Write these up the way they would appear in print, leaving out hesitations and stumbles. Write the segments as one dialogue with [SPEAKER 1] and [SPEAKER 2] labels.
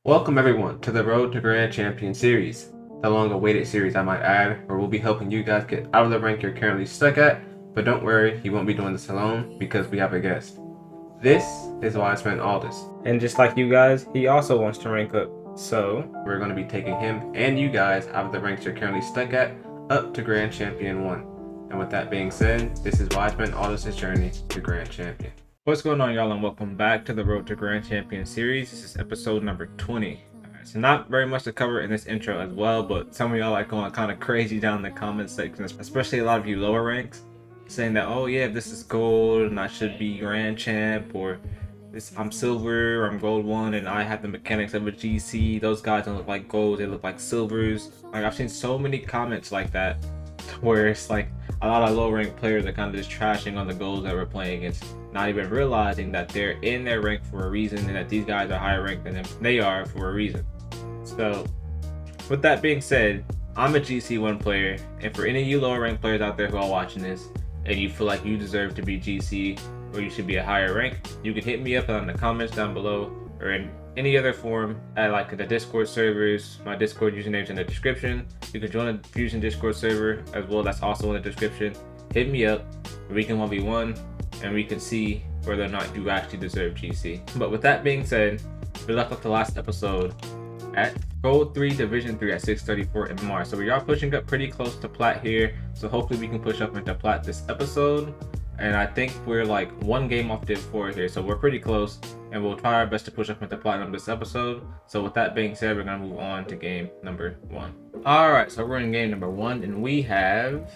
[SPEAKER 1] Welcome everyone to the Road to Grand Champion series, the long-awaited series I might add, where we'll be helping you guys get out of the rank you're currently stuck at, but don't worry, you won't be doing this alone because we have a guest. This is Wiseman Aldous,
[SPEAKER 2] and just like you guys, he also wants to rank up, so
[SPEAKER 1] we're going to be taking him and you guys out of the ranks you're currently stuck at, up to Grand Champion 1. And with that being said, this is Wiseman Aldous' journey to Grand Champion.
[SPEAKER 2] What's going on, y'all, and welcome back to the Road to Grand Champion series. This is episode number 20. Alright, so not very much to cover in this intro as well, but some of y'all are going kind of crazy down in the comment section, especially a lot of you lower ranks, saying that, oh yeah, this is gold and I should be Grand Champ, or I'm silver or I'm gold 1 and I have the mechanics of a GC. Those guys don't look like golds, they look like silvers. Like, I've seen so many comments like that where it's like a lot of low rank players are kind of just trashing on the golds that we're playing against, not even realizing that they're in their rank for a reason and that these guys are higher ranked than them. They are for a reason. So with that being said, I'm a GC1 player, and for any of you lower ranked players out there who are watching this and you feel like you deserve to be GC or you should be a higher rank, you can hit me up in the comments down below or in any other form at like the Discord servers. My Discord username's in the description. You can join the Fusion Discord server as well, that's also in the description. Hit me up, we can 1v1 and we can see whether or not you actually deserve GC. But with that being said, we left off the last episode at Gold 3 Division 3 at 634 MMR. So we are pushing up pretty close to Plat here, so hopefully we can push up into Plat this episode. And I think we're like one game off Div 4 here, so we're pretty close, and we'll try our best to push up into Platinum this episode. So with that being said, we're gonna move on to game number 1. Alright, so we're in game number 1, and we have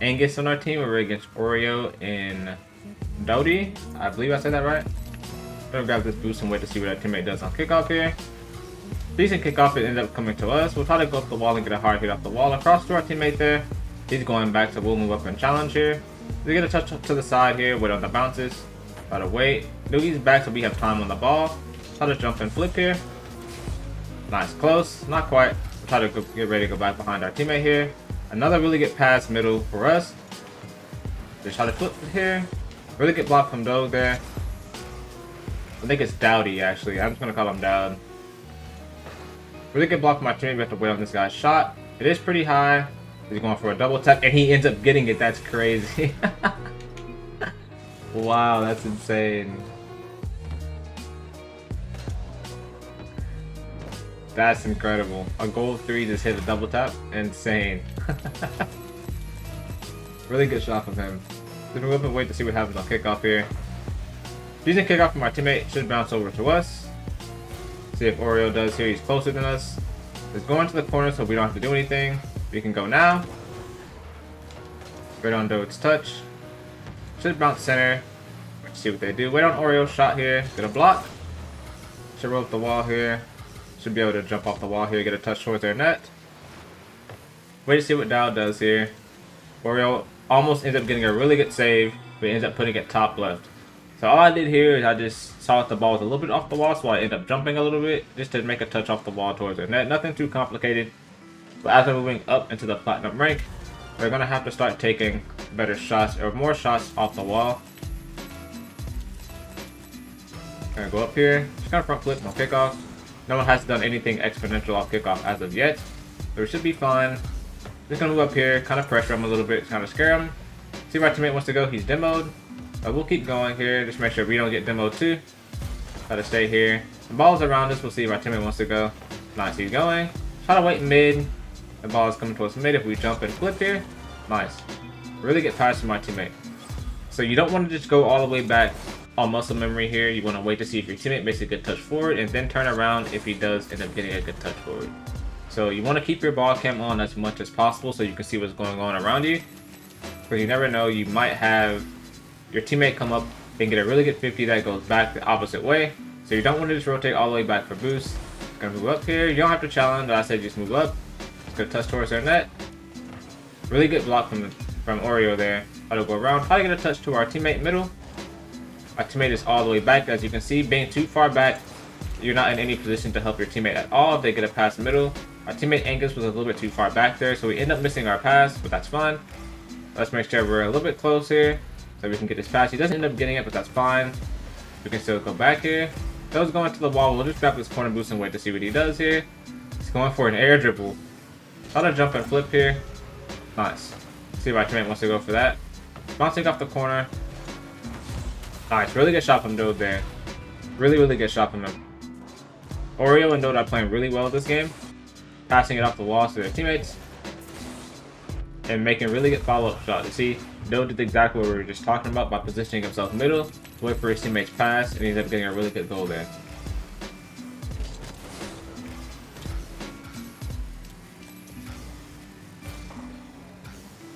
[SPEAKER 2] Angus on our team. We're against Oreo and Dodie. I believe I said that right. I'm gonna grab this boost and wait to see what our teammate does on kickoff here. Decent kickoff, it ended up coming to us. We'll try to go up the wall and get a hard hit off the wall across to our teammate there. He's going back, so we'll move up and challenge here. We get a touch to the side here, wait on the bounces. Try to wait. Doogie's back, so we have time on the ball. Try to jump and flip here. Nice, close, not quite. We'll try to get ready to go back behind our teammate here. Another really good pass middle for us. Just try to flip it here. Really good block from Doug there. I think it's Dowdy actually. I'm just gonna call him Dowd. Really good block from my teammate. We have to wait on this guy's shot. It is pretty high. He's going for a double tap and he ends up getting it. That's crazy. Wow, that's insane. That's incredible. A gold 3 just hit a double tap. Insane. Really good shot from him. Let's move up and wait to see what happens on kickoff here. Decent kickoff from our teammate. Should bounce over to us. See if Oreo does here. He's closer than us. Let's go into the corner so we don't have to do anything. We can go now. Right on Dode's touch. Should bounce center. Let's see what they do. Wait on Oreo's shot here. Get a block. Should roll up the wall here. Should be able to jump off the wall here. Get a touch towards their net. Wait to see what Dow does here. Oreo almost ends up getting a really good save, but ends up putting it top left. So all I did here is I just saw that the ball was a little bit off the wall, so I ended up jumping a little bit just to make a touch off the wall towards their net. Nothing too complicated. But as we're moving up into the Platinum rank, we're going to have to start taking better shots or more shots off the wall. Gonna go up here, just gonna front flip on kickoff. No one has done anything exponential off kickoff as of yet, so we should be fine. Just gonna move up here, kind of pressure him a little bit, kind of scare him. See where our teammate wants to go, he's demoed. We'll keep going here, just make sure we don't get demoed too. Try to stay here. The ball's around us, we'll see where our teammate wants to go. Nice, he's going. Try to wait mid. The ball is coming towards mid if we jump and flip here. Nice. Really good pass from my teammate. So you don't want to just go all the way back on muscle memory here. You want to wait to see if your teammate makes a good touch forward and then turn around if he does end up getting a good touch forward. So you want to keep your ball cam on as much as possible so you can see what's going on around you. Because you never know, you might have your teammate come up and get a really good 50 that goes back the opposite way. So you don't want to just rotate all the way back for boost. Gonna move up here. You don't have to challenge. I said just move up. Good touch towards their net. Really good block from Oreo there. Try to go around. Try to get a touch to our teammate middle. Our teammate is all the way back. As you can see, being too far back, you're not in any position to help your teammate at all. If they get a pass middle. Our teammate Angus was a little bit too far back there, so we end up missing our pass, but that's fine. Let's make sure we're a little bit close here so we can get this pass. He doesn't end up getting it, but that's fine. We can still go back here. Dode's going to the wall. We'll just grab this corner boost and wait to see what he does here. He's going for an air dribble. Try to jump and flip here. Nice. See if my teammate wants to go for that. Bouncing off the corner. Nice. Really good shot from Dode there. Really, really good shot from him. Oreo and Dode are playing really well this game. Passing it off the wall to their teammates. And making really good follow-up shots. You see, Dode did exactly what we were just talking about by positioning himself middle, wait for his teammates pass, and he ended up getting a really good goal there.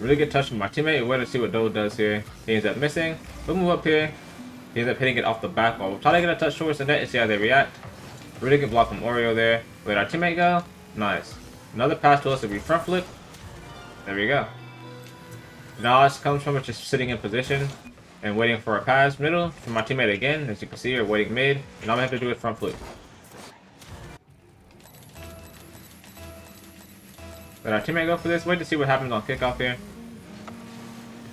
[SPEAKER 2] Really good touch from my teammate. We're going to see what Dode does here. He ends up missing. We'll move up here. He ends up hitting it off the back wall. We'll try to get a touch towards the net and see how they react. Really good block from Oreo there. Let our teammate go. Nice. Another pass to us will be front flip. There we go. Now this comes from just sitting in position and waiting for a pass middle from my teammate again. As you can see, we're waiting mid. And all we have to do is front flip. Let our teammate go for this. Wait to see what happens on kickoff here.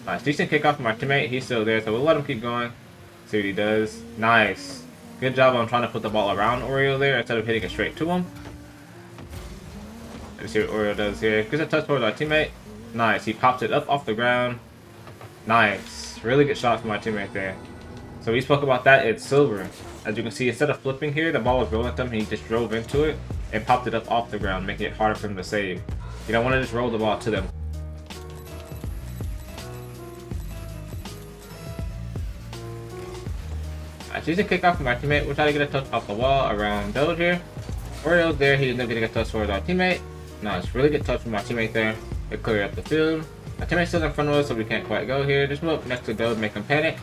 [SPEAKER 2] Nice. Decent kickoff from my teammate. He's still there, so we'll let him keep going. See what he does. Nice. Good job on trying to put the ball around Oreo there instead of hitting it straight to him. Let's see what Oreo does here. Gets a touch towards our teammate. Nice. He pops it up off the ground. Nice. Really good shot from my teammate there. So we spoke about that. It's silver. As you can see, instead of flipping here, the ball was rolling at him. He just drove into it and popped it up off the ground, making it harder for him to save. You don't want to just roll the ball to them. She's a kickoff from my teammate. We'll try to get a touch off the wall around Dode here. Oreo's there. He ended up getting a touch towards our teammate. Nice. Really good touch from my teammate there. They clear up the field. My teammate's still in front of us, so we can't quite go here. Just move up next to Dode, make him panic.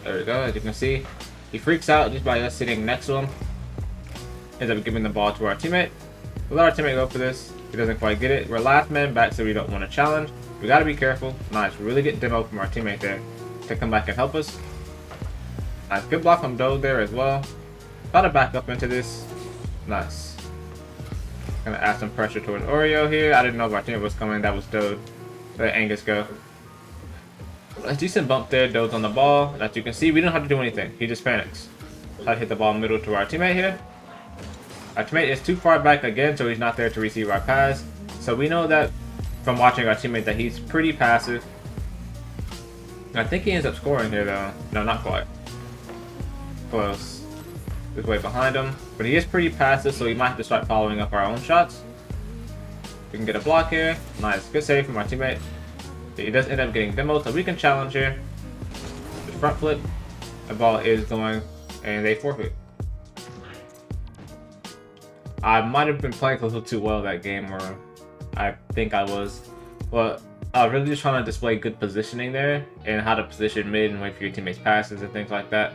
[SPEAKER 2] There we go. As you can see, he freaks out just by us sitting next to him. Ends up giving the ball to our teammate. We'll let our teammate go for this. He doesn't quite get it. We're last man back, so we don't want to challenge. We got to be careful. Nice. Really good demo from our teammate there to come back and help us. Nice. Good block from Dode there as well. Got to back up into this. Nice. Gonna add some pressure towards Oreo here. I didn't know if our teammate was coming. That was Dode. Let Angus go. A decent bump there. Dode's on the ball. As you can see, we don't have to do anything. He just panics. Try to hit the ball middle to our teammate here. Our teammate is too far back again, so he's not there to receive our pass. So we know that from watching our teammate that he's pretty passive. I think he ends up scoring here though. No, not quite. Close. Just way behind him. But he is pretty passive, so we might have to start following up our own shots. We can get a block here. Nice. Good save from our teammate. He does end up getting demoed, so we can challenge here. The front flip. The ball is going, and they forfeit. I might have been playing a little too well that game, or I think I was. But I was really just trying to display good positioning there and how to position mid and wait for your teammates' passes and things like that.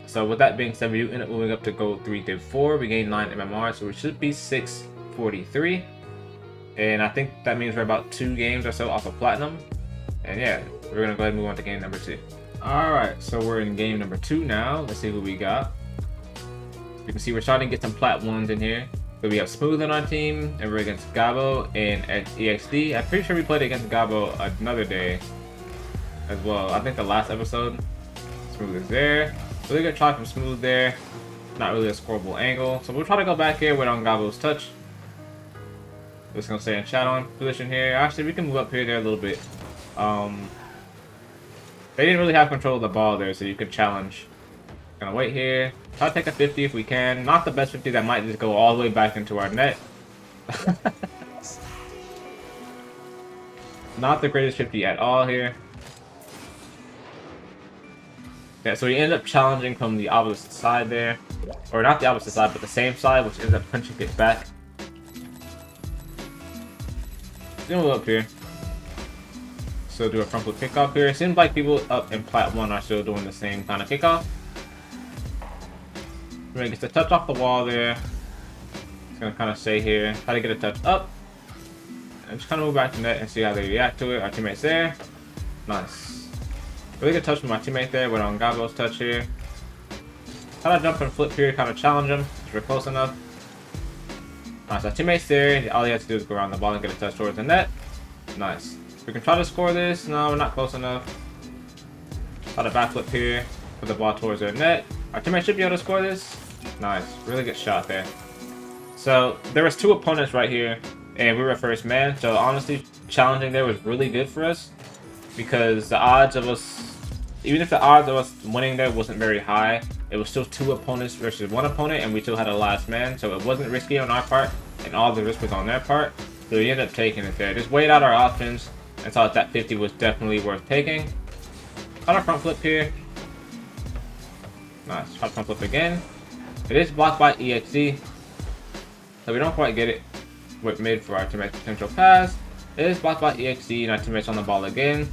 [SPEAKER 2] So with that being said, we end up moving up to gold 3 to 4. We gained 9 MMR, so we should be 643. And I think that means we're about 2 games or so off of platinum. And yeah, we're gonna go ahead and move on to game number 2. Alright, so we're in game number 2 now. Let's see who we got. You can see we're starting to get some plat 1s in here. So we have Smooth on our team, and we're against Gabo and EXD. I'm pretty sure we played against Gabo another day as well. I think the last episode. Smooth is there. Really good try from Smooth there. Not really a scoreable angle. So we'll try to go back here with on Gabo's touch. Just gonna stay in chat on position here. Actually, we can move up here there a little bit. They didn't really have control of the ball there, so you could challenge. Gonna wait here. Try to take a 50 if we can. Not the best 50, that might just go all the way back into our net. Not the greatest 50 at all here. Yeah, so we end up challenging from the opposite side there. Or not the opposite side, but the same side, which ends up punching it back. Gonna move up here. So do a front flip kickoff here. It seems like people up in plat 1 are still doing the same kind of kickoff. We're gonna get the touch off the wall there. Just gonna kind of stay here. Try to get a touch up. And just kind of move back to net and see how they react to it. Our teammate's there. Nice. Really good touch from my teammate there. We're on Gabo's touch here. Try to jump and flip here, kind of challenge him. If we're close enough. Nice. Our teammate's there. All he has to do is go around the ball and get a touch towards the net. Nice. We can try to score this. No, we're not close enough. Try to backflip here. Put the ball towards their net. Our teammate should be able to score this. Nice. Really good shot there. So, there was 2 opponents right here, and we were first man. So, honestly, challenging there was really good for us. Because the odds of us... Even if the odds of us winning there wasn't very high, it was still 2 opponents versus 1 opponent, and we still had a last man. So, it wasn't risky on our part, and all the risk was on their part. So, we ended up taking it there. Just weighed out our options, and saw that 50 was definitely worth taking. Got our front flip here. Nice. Try front flip again. It is blocked by EXD. So we don't quite get it with mid for our teammate's potential pass. It is blocked by EXD and our teammate's on the ball again.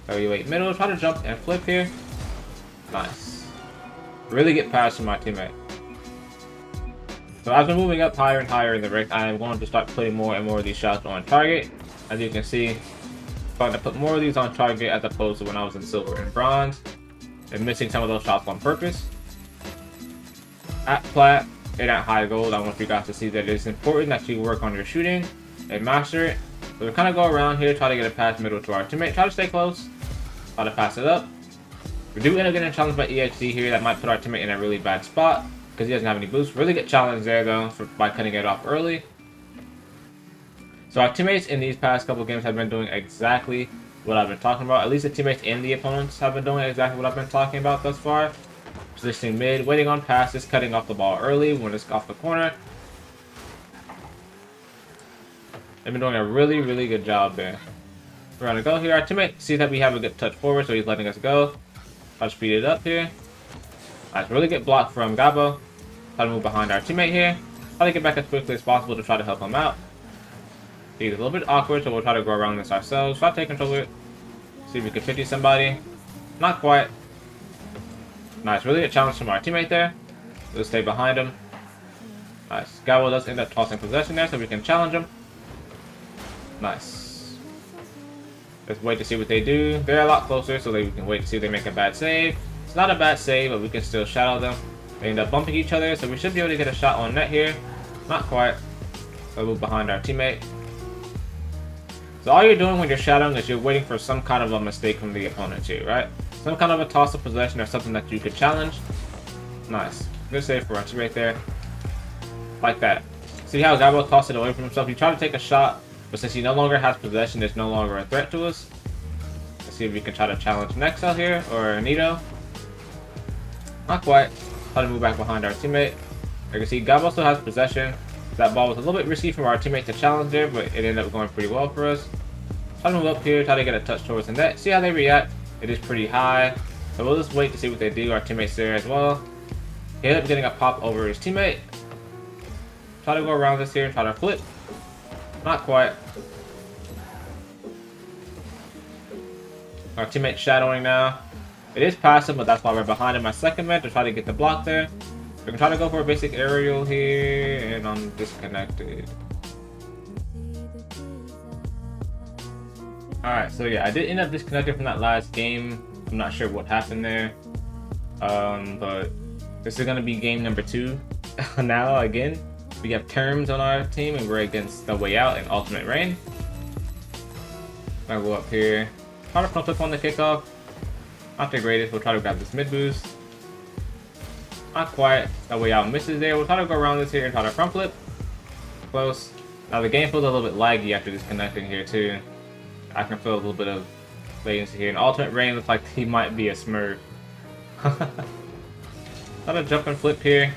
[SPEAKER 2] So we wait middle, try to jump and flip here. Nice. Really get past from my teammate. So as we're moving up higher and higher in the rank, I am going to start putting more and more of these shots on target. As you can see, I'm starting to put more of these on target as opposed to when I was in silver and bronze. And missing some of those shots on purpose. At plat and at high gold, I want you guys to see that it's important that you work on your shooting and master it. So we kind of go around here, try to get a pass middle to our teammate, try to stay close, try to pass it up. We do end up getting challenged by EXD here. That might put our teammate in a really bad spot because he doesn't have any boost. Really get challenged there though by cutting it off early. So our teammates in these past couple games have been doing exactly what I've been talking about. At least the teammates and the opponents have been doing exactly what I've been talking about thus far. Positioning mid, waiting on passes, cutting off the ball early when it's off the corner. They've been doing a really, really good job there. We're gonna go here. Our teammate sees that we have a good touch forward, so he's letting us go. I'll speed it up here. Nice, really good block from Gabo. Try to move behind our teammate here. Try to get back as quickly as possible to try to help him out. He's a little bit awkward, so we'll try to go around this ourselves. Try to take control of it. See if we can 50 somebody. Not quite. Nice, really good challenge from our teammate there. We'll stay behind him. Nice. Gabo does end up tossing possession there, so we can challenge him. Nice. Let's wait to see what they do. They're a lot closer, so we can wait to see if they make a bad save. It's not a bad save, but we can still shadow them. They end up bumping each other, so we should be able to get a shot on net here. Not quite. So we'll move behind our teammate. So all you're doing when you're shadowing is you're waiting for some kind of a mistake from the opponent too, right? Some kind of a toss of possession or something that you could challenge. Nice. Good save for our teammate there. Like that. See how Gabo tossed it away from himself? He tried to take a shot, but since he no longer has possession, it's no longer a threat to us. Let's see if we can try to challenge next out here, or Nito. Not quite. Try to move back behind our teammate. You can see Gabo still has possession. That ball was a little bit risky from our teammate to challenge there, but it ended up going pretty well for us. Try to move up here, try to get a touch towards the net. See how they react. It is pretty high. So we'll just wait to see what they do. Our teammate's there as well. He ended up getting a pop over his teammate. Try to go around this here and try to flip. Not quite. Our teammate's shadowing now. It is passive, but that's why we're behind him. My second man to try to get the block there. We can try to go for a basic aerial here, and I'm disconnected. Alright, so yeah, I did end up disconnected from that last game. I'm not sure what happened there. But this is going to be game number 2 now again. We have terms on our team, and we're against the way out in ultimate rain. I'll go up here. Try to front flip on the kickoff. Not the greatest. We'll try to grab this mid boost. Not quite. That way out misses there. We'll try to go around this here and try to front flip. Close. Now the game feels a little bit laggy after disconnecting here too. I can feel a little bit of latency here. And ultimate rain looks like he might be a Smurf. Try to jump and flip here.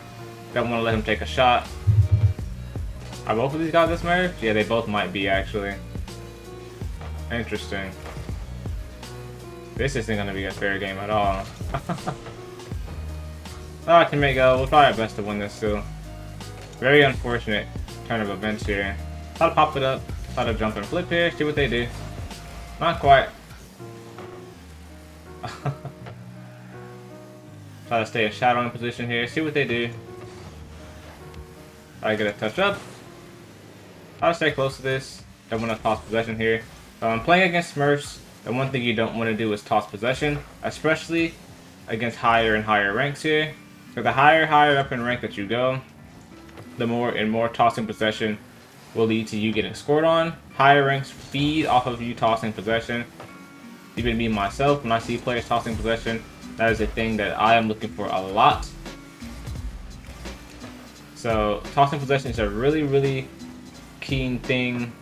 [SPEAKER 2] Don't want to let him take a shot. Are both of these guys a Smurf? Yeah, they both might be actually. Interesting. This isn't going to be a fair game at all. I can make go. We'll try our best to win this still. Very unfortunate turn of events here. Try to pop it up. Try to jump and flip here. See what they do. Not quite. Try to stay in shadowing position here. See what they do. Try to get a touch up. Try to stay close to this. Don't want to toss possession here. Playing against Smurfs, the one thing you don't want to do is toss possession, especially against higher and higher ranks here. So the higher up in rank that you go, the more and more tossing possession will lead to you getting scored on. Higher ranks feed off of you tossing possession. Even me myself, when I see players tossing possession, that is a thing that I am looking for a lot. So tossing possession is a really keen thing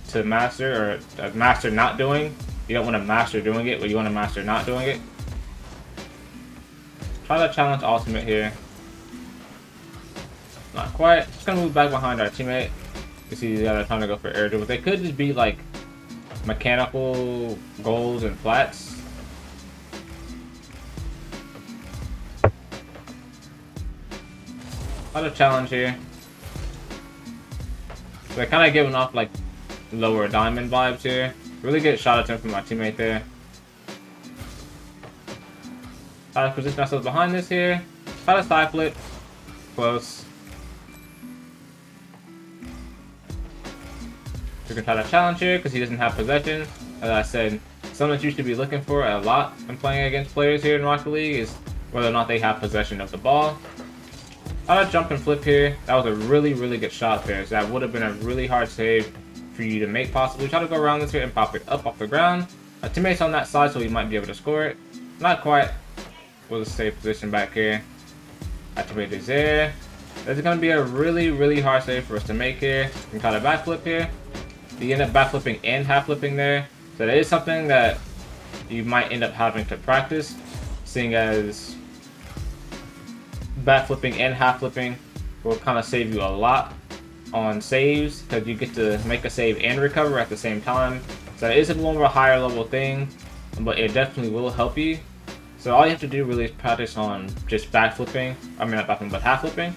[SPEAKER 2] to master, or master not doing. You don't want to master doing it, but you want to master not doing it. Try to challenge ultimate here. Not quite. Just gonna move back behind our teammate. You see these guys are trying to go for air dribble. They could just be like mechanical goals and flats. Try to challenge here. They're kind of giving off like lower diamond vibes here. Really good shot attempt from my teammate there. Try to position ourselves behind this here. Try to side flip. Close. We can try to challenge here because he doesn't have possession. As I said, something that you should be looking for a lot when playing against players here in Rocket League is whether or not they have possession of the ball. Try to jump and flip here. That was a really good shot there. So that would have been a really hard save for you to make possibly. Try to go around this here and pop it up off the ground. My teammate's on that side, so he might be able to score it. Not quite. We'll just save position back here. My teammate is there. This is going to be a really hard save for us to make here. We can try to backflip here. You end up backflipping and half flipping there. So that is something that you might end up having to practice, seeing as backflipping and half flipping will kind of save you a lot on saves because you get to make a save and recover at the same time. So it is a more of a higher level thing, but it definitely will help you. So all you have to do really is practice on just backflipping. I mean not backflipping, but half flipping.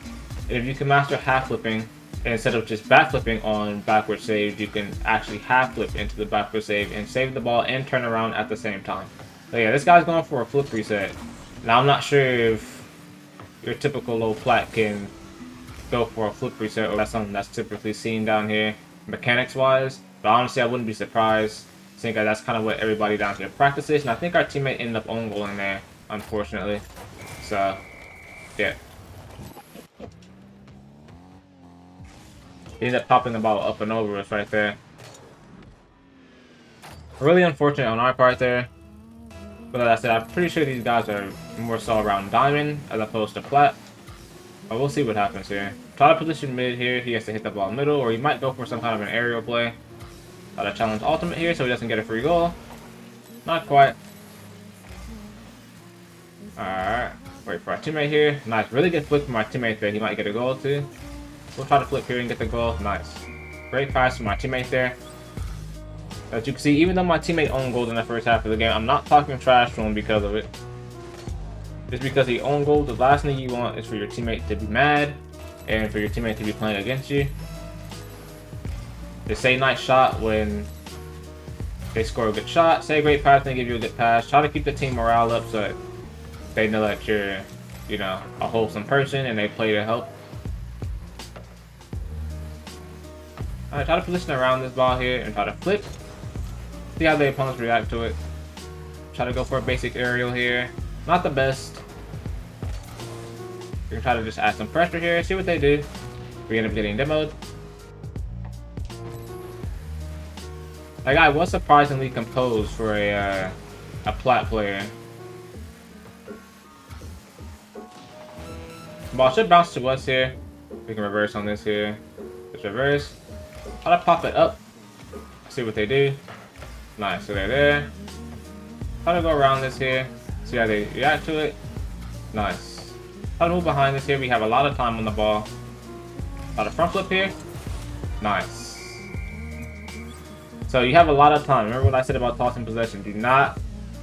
[SPEAKER 2] And if you can master half flipping, instead of just backflipping on backward saves, you can actually half flip into the backward save and save the ball and turn around at the same time. So yeah, this guy's going for a flip reset. Now I'm not sure if your typical low plat can go for a flip reset, or that's something that's typically seen down here mechanics wise, but honestly I wouldn't be surprised, seeing that that's kind of what everybody down here practices. And I think our teammate ended up own goaling there, unfortunately. So yeah, he ended up popping the ball up and over us right there. Really unfortunate on our part there. But like I said, I'm pretty sure these guys are more so around diamond as opposed to plat. But we'll see what happens here. Try to position mid here. He has to hit the ball middle, or he might go for some kind of an aerial play. Try to challenge ultimate here so he doesn't get a free goal. Not quite. Alright. Wait for our teammate here. Nice. Really good flip from our teammate there. He might get a goal too. We'll try to flip here and get the goal. Nice. Great pass from my teammate there. As you can see, even though my teammate owned goals in the first half of the game, I'm not talking trash to him because of it. Just because he owned goals, the last thing you want is for your teammate to be mad and for your teammate to be playing against you. They say nice shot when they score a good shot. Say great pass, they give you a good pass. Try to keep the team morale up so that they know that you're, you know, a wholesome person and they play to help. Alright, try to position around this ball here and try to flip. See how the opponents react to it. Try to go for a basic aerial here. Not the best. You can try to just add some pressure here, see what they do. We end up getting demoed. That guy was surprisingly composed for a plat player. Ball should bounce to us here. We can reverse on this here. Just reverse. Try to pop it up. See what they do. Nice, so they're there. Try to go around this here. See how they react to it. Nice. Try to move behind this here. We have a lot of time on the ball. Try to front flip here. Nice. So you have a lot of time. Remember what I said about tossing possession. Do not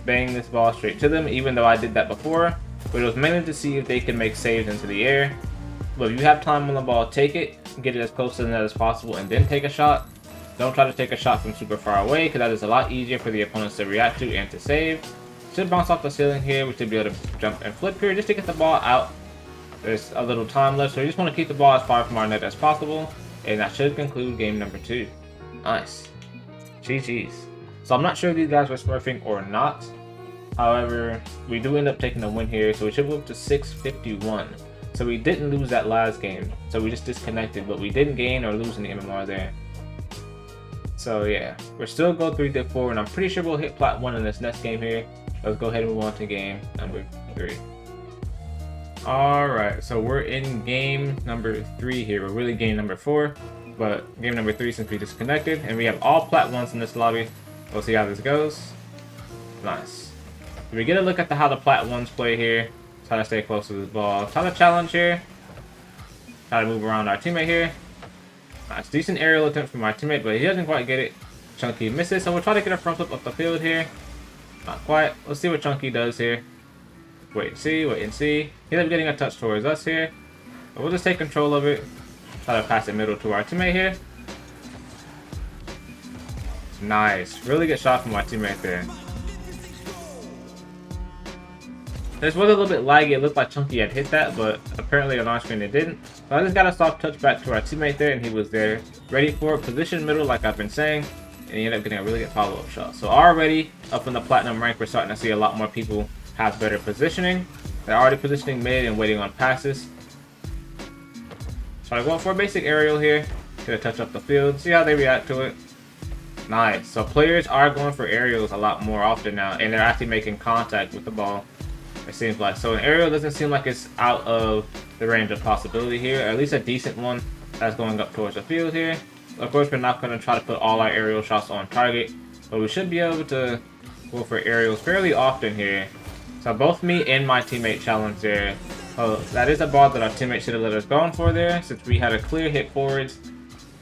[SPEAKER 2] bang this ball straight to them, even though I did that before. But it was mainly to see if they can make saves into the air. But if you have time on the ball, take it. Get it as close to the net as possible and then take a shot. Don't try to take a shot from super far away, because that is a lot easier for the opponents to react to and to save. Should bounce off the ceiling here. We should be able to jump and flip here just to get the ball out. There's a little time left, so you just want to keep the ball as far from our net as possible. And that should conclude game number 2. Nice. GG's. So I'm not sure if these guys were smurfing or not. However, we do end up taking a win here, so we should move to 651. So we didn't lose that last game. So we just disconnected, but we didn't gain or lose any MMR there. So yeah, we're still go 3-4, and I'm pretty sure we'll hit plat 1 in this next game here. Let's go ahead and move on to game number 3. Alright, so we're in game number 3 here. We're really game number 4, but game number 3 since we disconnected. And we have all plat 1s in this lobby. We'll see how this goes. Nice. We get a look at how the plat 1s play here. Try to stay close to this ball. Try to challenge here. Try to move around our teammate here. Nice. Decent aerial attempt from our teammate, but he doesn't quite get it. Chunky misses, so we'll try to get a front flip up the field here. Not quite. Let's see what Chunky does here. Wait and see, wait and see. He ends up getting a touch towards us here. But we'll just take control of it. Try to pass it middle to our teammate here. Nice. Really good shot from our teammate there. This was a little bit laggy. It looked like Chunky had hit that, but apparently on our screen it didn't. So I just got a soft touch back to our teammate there, and he was there. Ready for it. Position middle like I've been saying. And he ended up getting a really good follow-up shot. So already up in the platinum rank, we're starting to see a lot more people have better positioning. They're already positioning mid and waiting on passes. So I'm going for a basic aerial here. Get a touch up the field. See how they react to it. Nice. So players are going for aerials a lot more often now, and they're actually making contact with the ball. It seems like. So an aerial doesn't seem like it's out of the range of possibility here. Or at least a decent one that's going up towards the field here. Of course, we're not going to try to put all our aerial shots on target, but we should be able to go for aerials fairly often here. So both me and my teammate challenged there. Oh, that is a ball that our teammate should have let us go on for there, since we had a clear hit forwards.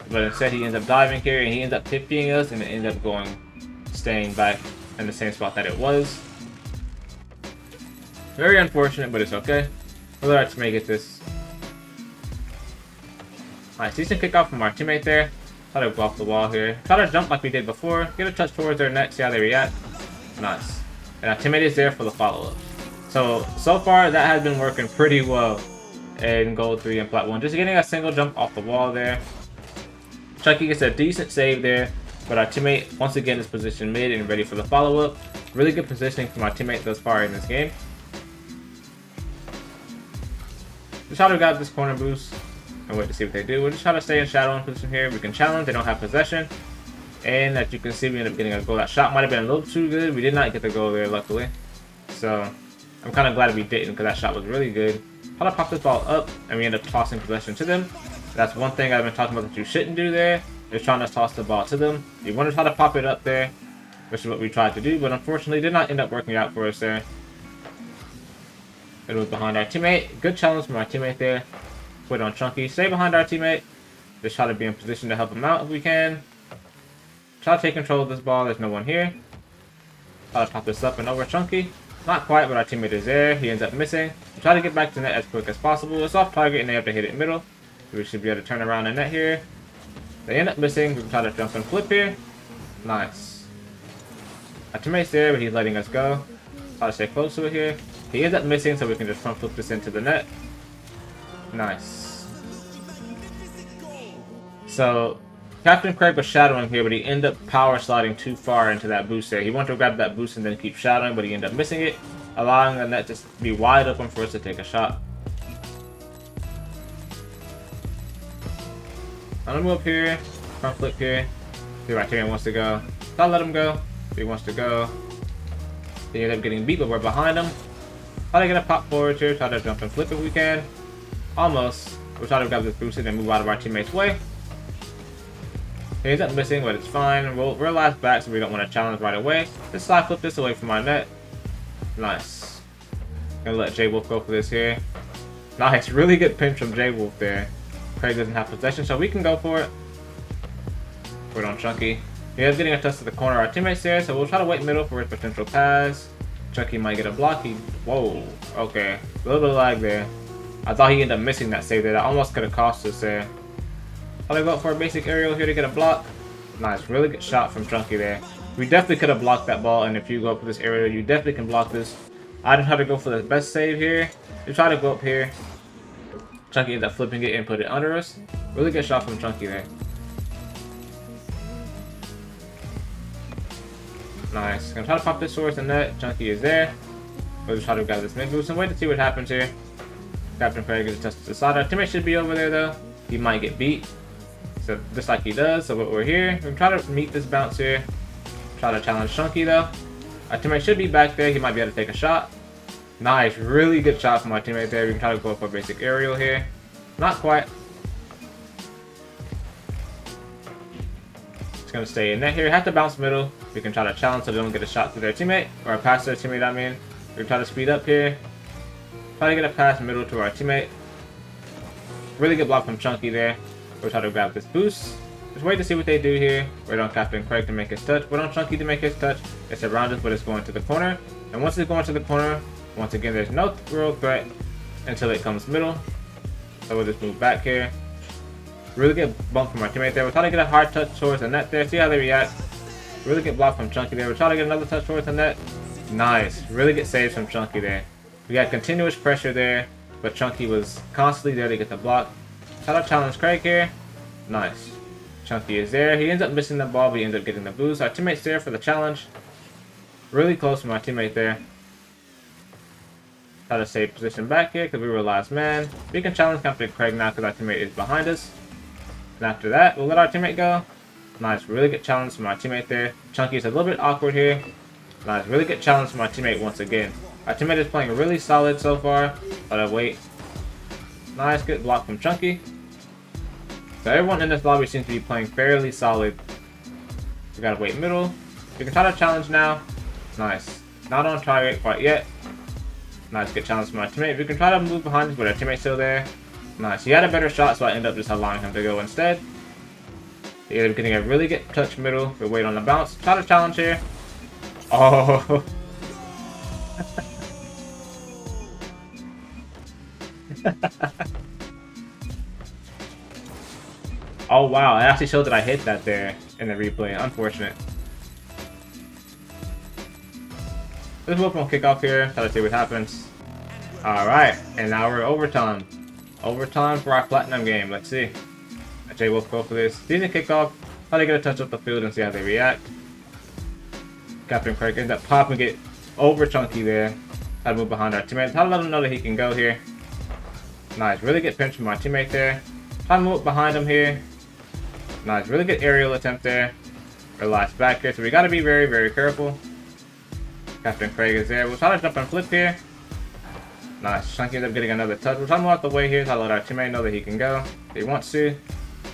[SPEAKER 2] But instead he ends up diving here, and he ends up 50ing us, and it ends up staying back in the same spot that it was. Very unfortunate, but it's okay. We'll let our teammate get this. Nice, decent kickoff from our teammate there. Try to go off the wall here. Try to jump like we did before. Get a touch towards their net, see how they react. Nice. And our teammate is there for the follow-up. So far that has been working pretty well in gold 3 and plat 1. Just getting a single jump off the wall there. Chucky gets a decent save there, but our teammate once again is positioned mid and ready for the follow-up. Really good positioning from our teammate thus far in this game. Just try to grab this corner boost and wait to see what they do. We're just trying to stay in shadow in position here. We can challenge, they don't have possession. And as you can see, we end up getting a goal. That shot might have been a little too good. We did not get the goal there, luckily. So I'm kind of glad we didn't, because that shot was really good. Try to pop this ball up, and we end up tossing possession to them. That's one thing I've been talking about that you shouldn't do there, is trying to toss the ball to them. You want to try to pop it up there, which is what we tried to do, but unfortunately did not end up working out for us there. It was behind our teammate. Good challenge from our teammate there. Put on Chunky. Stay behind our teammate. Just try to be in position to help him out if we can. Try to take control of this ball. There's no one here. Try to pop this up and over Chunky. Not quite, but our teammate is there. He ends up missing. Try to get back to net as quick as possible. It's off target and they have to hit it middle. We should be able to turn around the net here. They end up missing. We can try to jump and flip here. Nice. Our teammate's there, but he's letting us go. Try to stay close to it here. He ends up missing, so we can just front flip this into the net. Nice. So Captain Craig was shadowing here, but he ended up power sliding too far into that boost there. He wanted to grab that boost and then keep shadowing, but he ended up missing it, allowing the net to be wide open for us to take a shot. I'm gonna move up here, front flip here. See where our teammate wants to go. So I'll let him go. If he wants to go. He ended up getting beat, but we're behind him. Try to get a pop forward here. Try to jump and flip if we can. Almost. We'll try to grab this boost and move out of our teammate's way. He ends up missing, but it's fine. We'll realize back, so we don't want to challenge right away. Just slide flip this away from our net. Nice. Gonna let J-Wolf go for this here. Nice. Really good pinch from J-Wolf there. Craig doesn't have possession, so we can go for it. Put it on Chunky. He is getting a touch to the corner of our teammates there, so we'll try to wait middle for his potential pass. Chunky might get a block. Whoa. Okay. A little bit of lag there. I thought he ended up missing that save there. That almost could have cost us there. I'll go for a basic aerial here to get a block. Nice. Really good shot from Chunky there. We definitely could have blocked that ball, and if you go up for this aerial, you definitely can block this. I just try to go for the best save here. You try to go up here. Chunky ends up flipping it and put it under us. Really good shot from Chunky there. Nice. Gonna try to pop this towards the net. Chunky is there. We'll just try to grab this mid boost and wait to see what happens here. Captain Craig gets a touch to the side. Our teammate should be over there though. He might get beat. So just like he does. So we're here. We can try to meet this bounce here. Try to challenge Chunky though. Our teammate should be back there. He might be able to take a shot. Nice, really good shot from my teammate there. We can try to go for a basic aerial here. Not quite. It's gonna stay in net here. Have to bounce middle. We can try to challenge so they don't get a shot to their teammate, or a pass to their teammate, I mean. We can try to speed up here. Try to get a pass middle to our teammate. Really good block from Chunky there. We'll try to grab this boost. Just wait to see what they do here. Wait on Captain Craig to make his touch. Wait on Chunky to make his touch. It's around us, but it's going to the corner. And once it's going to the corner, once again, there's no real threat until it comes middle. So we'll just move back here. Really good bump from our teammate there. We'll try to get a hard touch towards the net there. See how they react. Really good block from Chunky there. We'll try to get another touch towards the net. Nice. Really good saves from Chunky there. We got continuous pressure there, but Chunky was constantly there to get the block. Try to challenge Craig here. Nice. Chunky is there. He ends up missing the ball, but he ends up getting the boost. Our teammate's there for the challenge. Really close from our teammate there. Try to save position back here because we were last man. We can challenge Captain Craig now because our teammate is behind us. And after that, we'll let our teammate go. Nice, really good challenge from our teammate there. Chunky is a little bit awkward here. Nice, really good challenge from our teammate once again. Our teammate is playing really solid so far. Gotta wait. Nice, good block from Chunky. So everyone in this lobby seems to be playing fairly solid. We gotta wait middle. We can try to challenge now. Nice. Not on try rate quite yet. Nice, good challenge from our teammate. We can try to move behind us, but our teammate's still there. Nice. He had a better shot, so I end up just allowing him to go instead. He ended up getting a really good touch middle. We wait on the bounce. Try to challenge here. Oh. Oh wow, it actually showed that I hit that there in the replay. Unfortunate. Let's move on kickoff here. Try to see what happens. Alright, and now we're overtime. Overtime for our platinum game. Let's see. Jay Wolf go for this. Decent kickoff. Try to get a touch up the field and see how they react. Captain Craig ends up popping it over Chunky there. Try to move behind our teammate. Try to let him know that he can go here. Nice. Really good pinch from our teammate there. Try to move behind him here. Nice. Really good aerial attempt there. Relax back here. So we got to be very, very careful. Captain Craig is there. We'll try to jump and flip here. Nice. Chunky ends up getting another touch. We'll try to move out the way here. Try to let our teammate know that he can go if he wants to.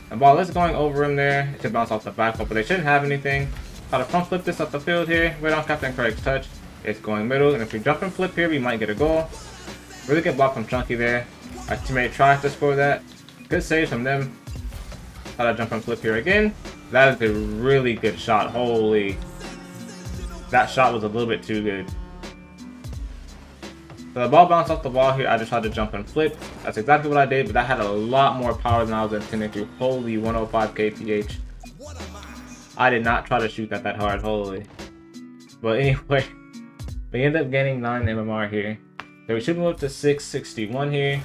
[SPEAKER 2] The ball is going over him there. It should bounce off the back, but they shouldn't have anything. Try to front flip this up the field here. Wait on Captain Craig's touch. It's going middle, and if we jump and flip here, we might get a goal. Really good block from Chunky there. Our teammate tries to score that. Good save from them. Try to jump and flip here again. That is a really good shot. Holy. That shot was a little bit too good. So the ball bounced off the wall here. I just tried to jump and flip. That's exactly what I did, but that had a lot more power than I was intending to. Holy 105 kph. I did not try to shoot that hard. Holy. But anyway, we end up gaining 9 MMR here. So we should move up to 661 here.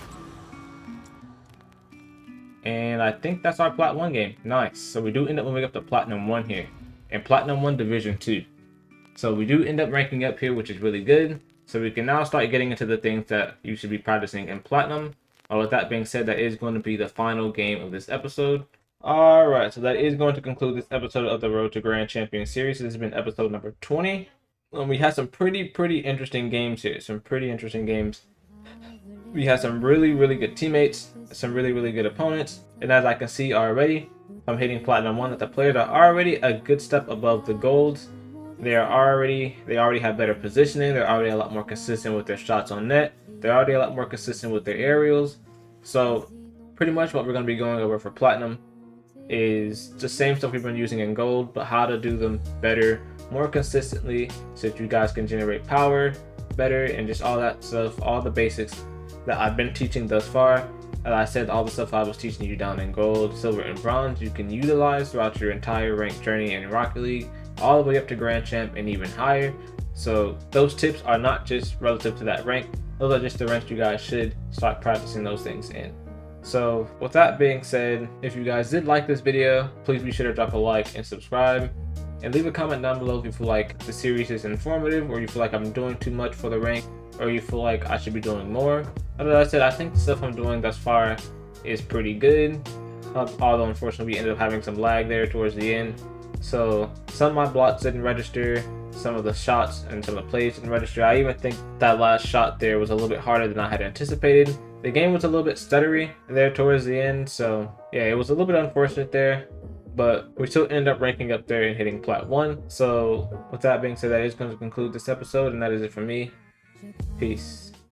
[SPEAKER 2] And I think that's our Plat 1 game. Nice. So we do end up moving up to Platinum 1 here. And Platinum 1 Division 2. So we do end up ranking up here, which is really good. So we can now start getting into the things that you should be practicing in Platinum. With that being said, that is going to be the final game of this episode. Alright, so that is going to conclude this episode of the Road to Grand Champion series. This has been episode number 20. We had some pretty interesting games here. Some pretty interesting games. We had some really good teammates, some really good opponents. And as I can see already, from hitting Platinum 1, that the players are already a good step above the golds. They already have better positioning. They're already a lot more consistent with their shots on net. They're already a lot more consistent with their aerials. So pretty much what we're going to be going over for Platinum is the same stuff we've been using in gold, but how to do them better, more consistently, so that you guys can generate power better and just all that stuff, all the basics that I've been teaching thus far. As I said, all the stuff I was teaching you down in gold, silver, and bronze, you can utilize throughout your entire rank journey in Rocket League, all the way up to Grand Champ and even higher. So those tips are not just relative to that rank, those are just the ranks you guys should start practicing those things in. So with that being said, if you guys did like this video, please be sure to drop a like and subscribe. And leave a comment down below if you feel like the series is informative, or you feel like I'm doing too much for the rank, or you feel like I should be doing more. As I said, I think the stuff I'm doing thus far is pretty good. Although unfortunately we ended up having some lag there towards the end. So some of my blocks didn't register, some of the shots and some of the plays didn't register. I even think that last shot there was a little bit harder than I had anticipated. The game was a little bit stuttery there towards the end, so yeah, it was a little bit unfortunate there, but we still end up ranking up there and hitting plat 1. So with that being said, that is going to conclude this episode, and that is it for me. Peace.